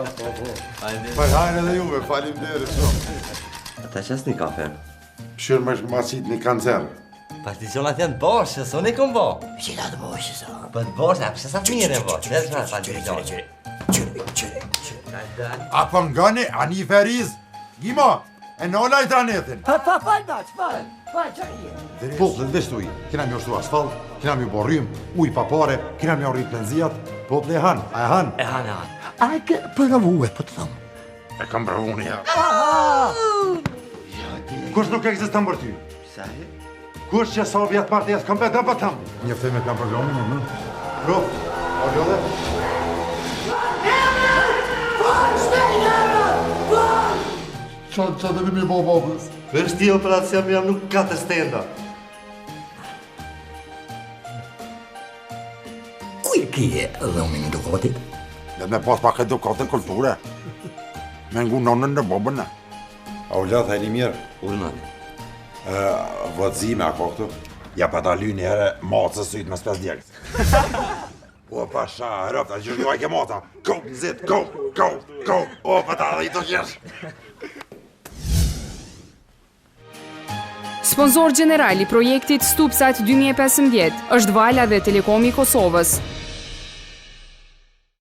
Hajnë edhe juve, faleminderit shumë. Ata qas një kafe? Shërë më shmasit një kancer. Particionat janë boshë, së unë i kom bo. Qëra të boshë, sa. Po të boshë, apë që sa të mire, bo. Apo ngani, ani feriz. Gimo, e nola i tranetin. Fal, qërë. Po, dhe shtuj, kina mi ushtu asfalt, kina mi borrim, uj pa pare, kina mi orrit benzijat, po të le han, a e han? E han. A e ke përëvue, po të thëmë. E kam pravu një ja. Kush nuk eksiston për ty? Sa e? Kush që sa vjetë partijas kam betë për tëmë? Njëftej me kam programin, në? Pro, a gjode? Qa të vimi bo babës? Për shti operacion jam nuk ka të stenda. Kuj kje dhëmin dukotit? Dhe me pas pak edukatën kulture. Me ngu nonën në bobën në. A u latë hajni mirë? Ullëmani. Vëdzime ako këtu. Ja pa ta lyni herë macës sytë me s'pes djekës. O pasha, rëpta, gjërë ke mata. Go, nëzit, go. O pa ta dhe i të qërsh. Sponsor general i projektit Stupsat 2015 është Vala dhe Telekomi i Kosovës.